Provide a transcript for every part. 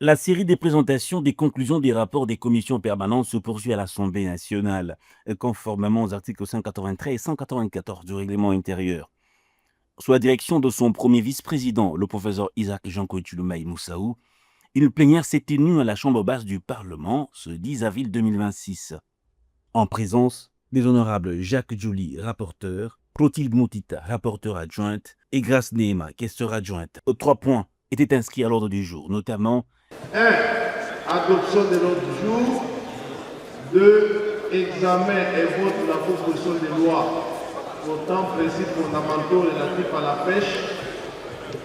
La série des présentations des conclusions des rapports des commissions permanentes se poursuit à l'Assemblée nationale, conformément aux articles 183 et 194 du règlement intérieur. Sous la direction de son premier vice-président, le professeur Isaac Jean-Claude Tshilombaye Moussaou, une plénière s'est tenue à la Chambre basse du Parlement ce 10 avril 2026, en présence des honorables Jacques Djouli, rapporteur, Clotilde Moutita, rapporteure adjointe, et Grace Nehema, questeur adjointe. 3 points étaient inscrits à l'ordre du jour, notamment 1. Adoption de l'ordre du jour. 2. Examen et vote de la proposition de loi portant principes fondamentaux relatifs à la pêche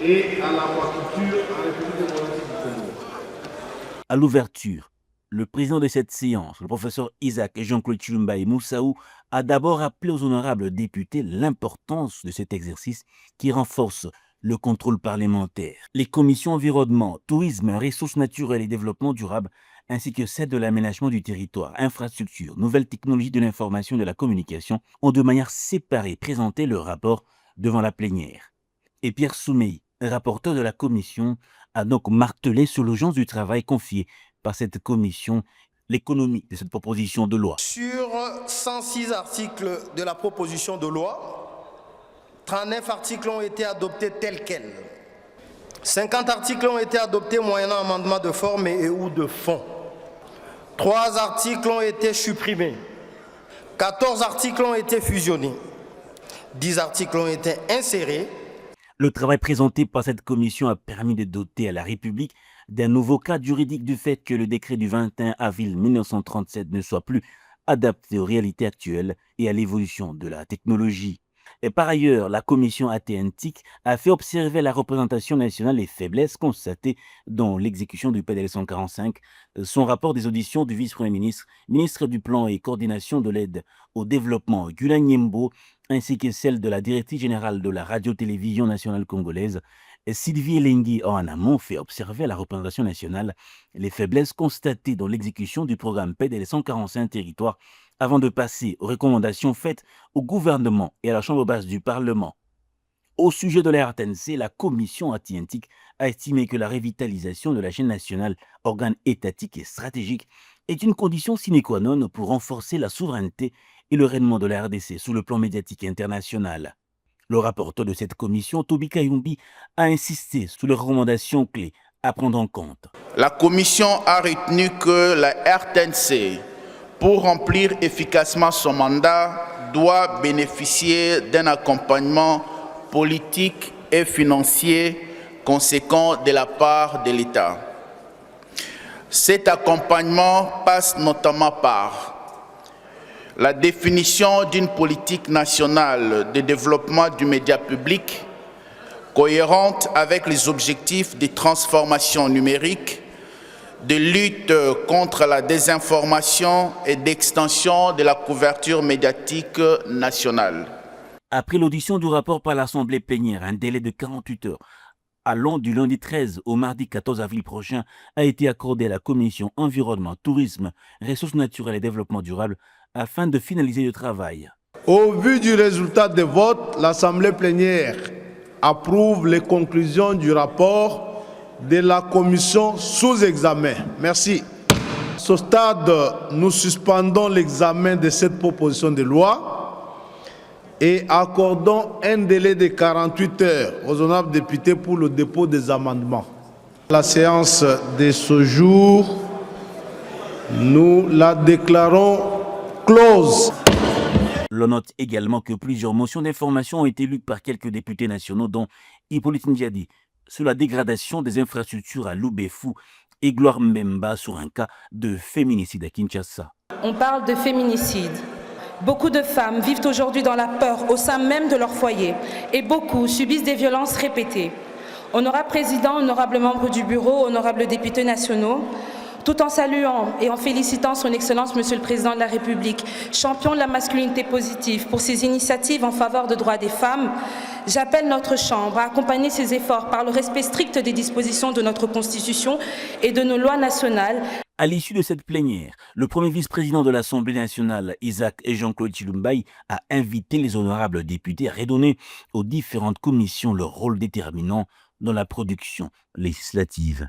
et à l'aquaculture en République démocratique du Congo. à l'ouverture. Le président de cette séance, le professeur Isaac Jean-Claude Tshilombaye Moussaou, a d'abord rappelé aux honorables députés l'importance de cet exercice qui renforce le contrôle parlementaire. Les commissions environnement, tourisme, ressources naturelles et développement durable, ainsi que celles de l'aménagement du territoire, infrastructures, nouvelles technologies de l'information et de la communication, ont de manière séparée présenté leur rapport devant la plénière. Et Pierre Soumey, rapporteur de la commission, a donc martelé sur l'urgence du travail confié par cette commission, l'économie de cette proposition de loi. Sur 106 articles de la proposition de loi, 39 articles ont été adoptés tels quels. 50 articles ont été adoptés moyennant amendement de forme et ou de fond. 3 articles ont été supprimés. 14 articles ont été fusionnés. 10 articles ont été insérés. Le travail présenté par cette commission a permis de doter à la République d'un nouveau cadre juridique du fait que le décret du 21 avril 1937 ne soit plus adapté aux réalités actuelles et à l'évolution de la technologie. Et par ailleurs, la commission ATNTIC a fait observer à la représentation nationale les faiblesses constatées dans l'exécution du PDL 145, son rapport des auditions du vice-premier ministre, ministre du Plan et coordination de l'aide au développement, Gula Nyembo, ainsi que celle de la directrice générale de la radio-télévision nationale congolaise, Sylvie Elengi en amont fait observer à la représentation nationale les faiblesses constatées dans l'exécution du programme PDL 145 territoire avant de passer aux recommandations faites au gouvernement et à la Chambre basse du Parlement. Au sujet de la RTNC, la commission ATNTIC a estimé que la revitalisation de la chaîne nationale, organe étatique et stratégique, est une condition sine qua non pour renforcer la souveraineté et le rayonnement de la RDC sous le plan médiatique international. Le rapporteur de cette commission, Toby Kayumbi, a insisté sur les recommandations clés à prendre en compte. La commission a retenu que la RTNC, pour remplir efficacement son mandat, doit bénéficier d'un accompagnement politique et financier conséquent de la part de l'État. Cet accompagnement passe notamment par la définition d'une politique nationale de développement du média public cohérente avec les objectifs de transformation numérique, de lutte contre la désinformation et d'extension de la couverture médiatique nationale. Après l'audition du rapport par l'Assemblée plénière, un délai de 48 heures allant du lundi 13 au mardi 14 avril prochain a été accordé à la Commission environnement, tourisme, ressources naturelles et développement durable afin de finaliser le travail. Au vu du résultat des votes, l'Assemblée plénière approuve les conclusions du rapport de la commission sous examen. Merci. À ce stade, nous suspendons l'examen de cette proposition de loi et accordons un délai de 48 heures aux honorables députés pour le dépôt des amendements. La séance de ce jour, nous la déclarons close. L'on note également que plusieurs motions d'information ont été lues par quelques députés nationaux, dont Hippolyte Ndiadi, sur la dégradation des infrastructures à Loubefou et Gloire Mbemba sur un cas de féminicide à Kinshasa. On parle de féminicide. Beaucoup de femmes vivent aujourd'hui dans la peur au sein même de leur foyer et beaucoup subissent des violences répétées. Honorable Président, honorables membres du Bureau, honorables députés nationaux, tout en saluant et en félicitant son Excellence Monsieur le Président de la République, champion de la masculinité positive pour ses initiatives en faveur des droits des femmes, j'appelle notre Chambre à accompagner ces efforts par le respect strict des dispositions de notre Constitution et de nos lois nationales. À l'issue de cette plénière, le premier vice-président de l'Assemblée nationale, Isaac Jean-Claude Tshilombaye, a invité les honorables députés à redonner aux différentes commissions leur rôle déterminant dans la production législative.